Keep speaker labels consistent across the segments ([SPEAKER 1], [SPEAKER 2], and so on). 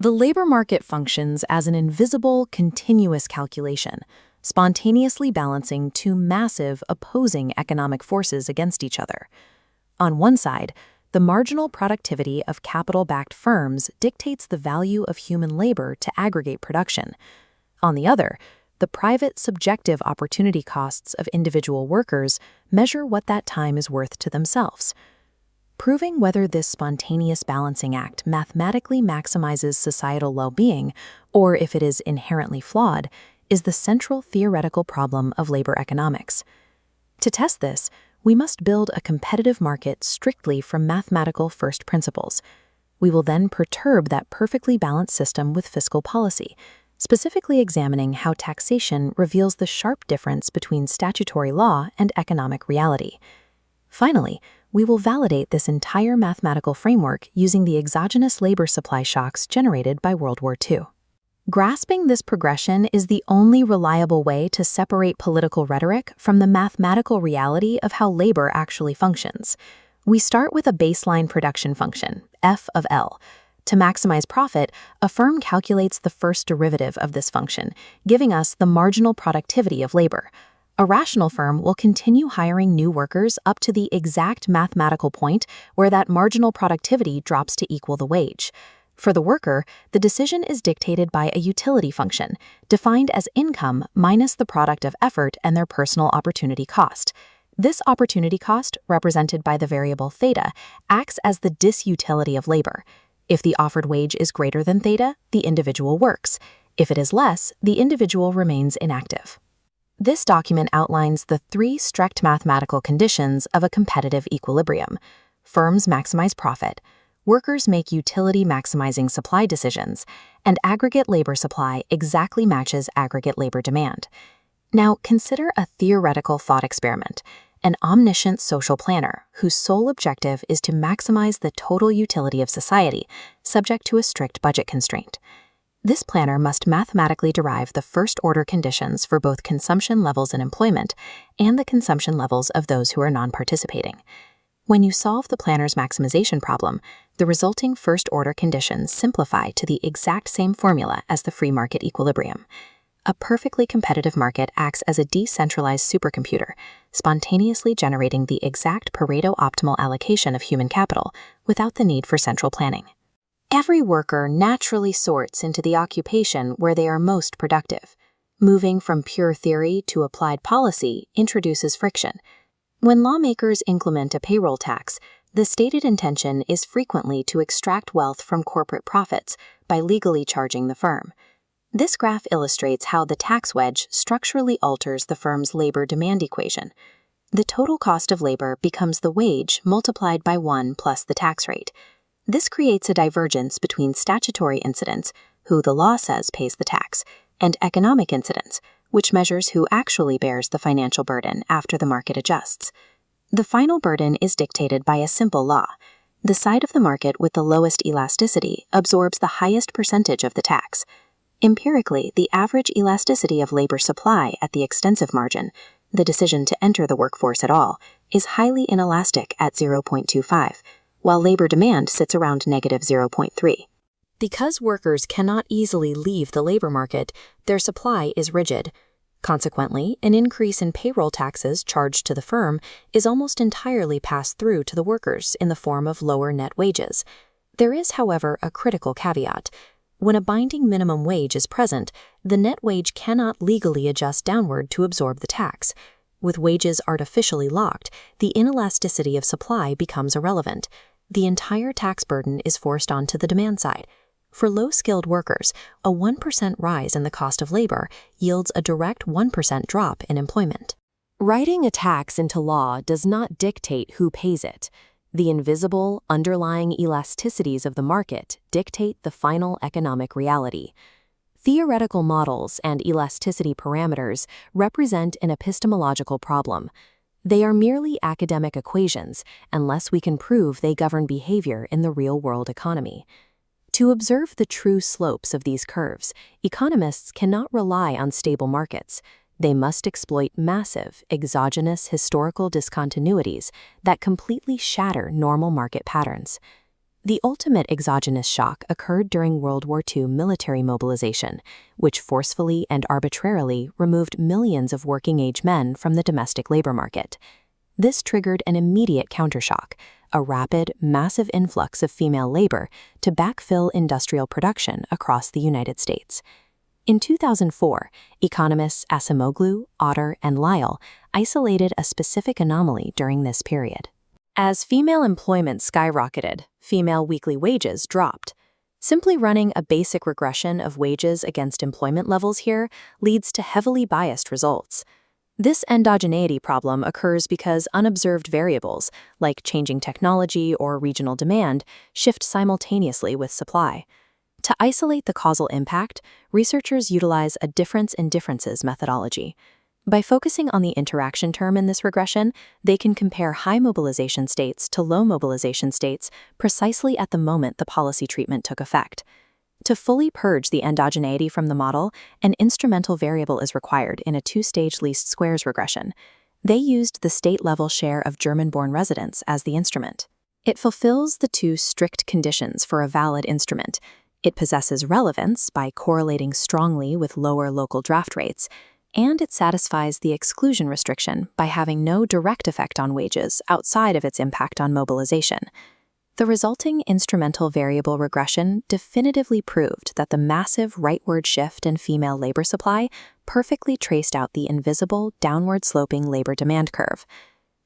[SPEAKER 1] The labor market functions as an invisible, continuous calculation, spontaneously balancing two massive, opposing economic forces against each other. On one side, the marginal productivity of capital-backed firms dictates the value of human labor to aggregate production. On the other, the private subjective opportunity costs of individual workers measure what that time is worth to themselves. Proving whether this spontaneous balancing act mathematically maximizes societal well-being, or if it is inherently flawed, is the central theoretical problem of labor economics. To test this, we must build a competitive market strictly from mathematical first principles. We will then perturb that perfectly balanced system with fiscal policy, specifically examining how taxation reveals the sharp difference between statutory law and economic reality. Finally, we will validate this entire mathematical framework using the exogenous labor supply shocks generated by World War II. Grasping this progression is the only reliable way to separate political rhetoric from the mathematical reality of how labor actually functions. We start with a baseline production function, F of L. To maximize profit, a firm calculates the first derivative of this function, giving us the marginal productivity of labor. A rational firm will continue hiring new workers up to the exact mathematical point where that marginal productivity drops to equal the wage. For the worker, the decision is dictated by a utility function, defined as income minus the product of effort and their personal opportunity cost. This opportunity cost, represented by the variable theta, acts as the disutility of labor. If the offered wage is greater than theta, the individual works. If it is less, the individual remains inactive. This document outlines the three strict mathematical conditions of a competitive equilibrium. Firms maximize profit, workers make utility-maximizing supply decisions, and aggregate labor supply exactly matches aggregate labor demand. Now, consider a theoretical thought experiment, an omniscient social planner whose sole objective is to maximize the total utility of society, subject to a strict budget constraint. This planner must mathematically derive the first-order conditions for both consumption levels in employment and the consumption levels of those who are non-participating. When you solve the planner's maximization problem, the resulting first-order conditions simplify to the exact same formula as the free market equilibrium. A perfectly competitive market acts as a decentralized supercomputer, spontaneously generating the exact Pareto optimal allocation of human capital without the need for central planning. Every worker naturally sorts into the occupation where they are most productive. Moving from pure theory to applied policy introduces friction. When lawmakers implement a payroll tax, the stated intention is frequently to extract wealth from corporate profits by legally charging the firm. This graph illustrates how the tax wedge structurally alters the firm's labor demand equation. The total cost of labor becomes the wage multiplied by 1 plus the tax rate. This creates a divergence between statutory incidence, who the law says pays the tax, and economic incidence, which measures who actually bears the financial burden after the market adjusts. The final burden is dictated by a simple law. The side of the market with the lowest elasticity absorbs the highest percentage of the tax. Empirically, the average elasticity of labor supply at the extensive margin, the decision to enter the workforce at all, is highly inelastic at 0.25, while labor demand sits around negative 0.3. Because workers cannot easily leave the labor market, their supply is rigid. Consequently, an increase in payroll taxes charged to the firm is almost entirely passed through to the workers in the form of lower net wages. There is, however, a critical caveat. When a binding minimum wage is present, the net wage cannot legally adjust downward to absorb the tax. With wages artificially locked, the inelasticity of supply becomes irrelevant. The entire tax burden is forced onto the demand side. For low-skilled workers, a 1% rise in the cost of labor yields a direct 1% drop in employment. Writing a tax into law does not dictate who pays it. The invisible, underlying elasticities of the market dictate the final economic reality. Theoretical models and elasticity parameters represent an epistemological problem. They are merely academic equations unless we can prove they govern behavior in the real-world economy. To observe the true slopes of these curves, economists cannot rely on stable markets. They must exploit massive, exogenous historical discontinuities that completely shatter normal market patterns. The ultimate exogenous shock occurred during World War II military mobilization, which forcefully and arbitrarily removed millions of working-age men from the domestic labor market. This triggered an immediate countershock, a rapid, massive influx of female labor to backfill industrial production across the United States. In 2004, economists Acemoglu, Otter, and Lyle isolated a specific anomaly during this period. As female employment skyrocketed, female weekly wages dropped. Simply running a basic regression of wages against employment levels here leads to heavily biased results. This endogeneity problem occurs because unobserved variables, like changing technology or regional demand, shift simultaneously with supply. To isolate the causal impact, researchers utilize a difference in differences methodology. By focusing on the interaction term in this regression, they can compare high mobilization states to low mobilization states precisely at the moment the policy treatment took effect. To fully purge the endogeneity from the model, an instrumental variable is required in a two-stage least squares regression. They used the state-level share of German-born residents as the instrument. It fulfills the two strict conditions for a valid instrument. It possesses relevance by correlating strongly with lower local draft rates, and it satisfies the exclusion restriction by having no direct effect on wages outside of its impact on mobilization. The resulting instrumental variable regression definitively proved that the massive rightward shift in female labor supply perfectly traced out the invisible, downward-sloping labor demand curve.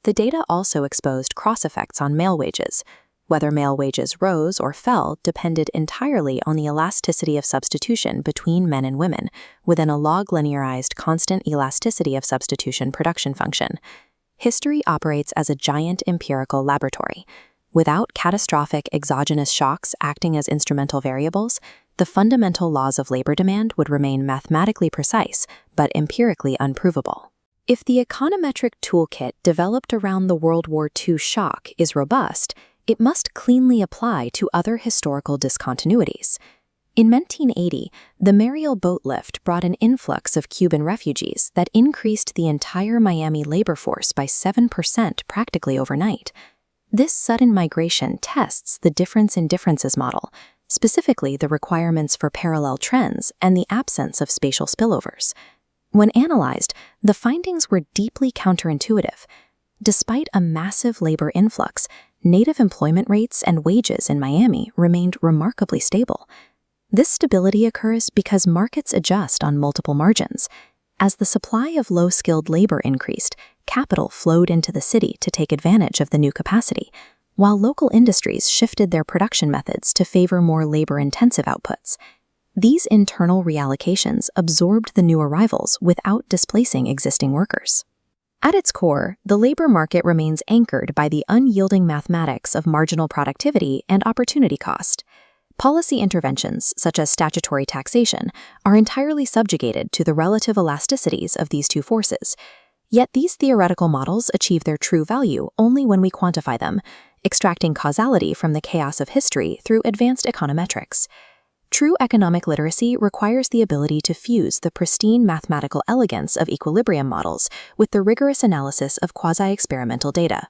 [SPEAKER 1] The data also exposed cross-effects on male wages. Whether male wages rose or fell depended entirely on the elasticity of substitution between men and women, within a log-linearized constant elasticity of substitution production function. History operates as a giant empirical laboratory. Without catastrophic exogenous shocks acting as instrumental variables, the fundamental laws of labor demand would remain mathematically precise, but empirically unprovable. If the econometric toolkit developed around the World War II shock is robust, it must cleanly apply to other historical discontinuities. In 1980, the Mariel boat lift brought an influx of Cuban refugees that increased the entire Miami labor force by 7% practically overnight. This sudden migration tests the difference in differences model, specifically the requirements for parallel trends and the absence of spatial spillovers. When analyzed, the findings were deeply counterintuitive. Despite a massive labor influx, native employment rates and wages in Miami remained remarkably stable. This stability occurs because markets adjust on multiple margins. As the supply of low-skilled labor increased, capital flowed into the city to take advantage of the new capacity, while local industries shifted their production methods to favor more labor-intensive outputs. These internal reallocations absorbed the new arrivals without displacing existing workers. At its core, the labor market remains anchored by the unyielding mathematics of marginal productivity and opportunity cost. Policy interventions, such as statutory taxation, are entirely subjugated to the relative elasticities of these two forces. Yet these theoretical models achieve their true value only when we quantify them, extracting causality from the chaos of history through advanced econometrics. True economic literacy requires the ability to fuse the pristine mathematical elegance of equilibrium models with the rigorous analysis of quasi-experimental data.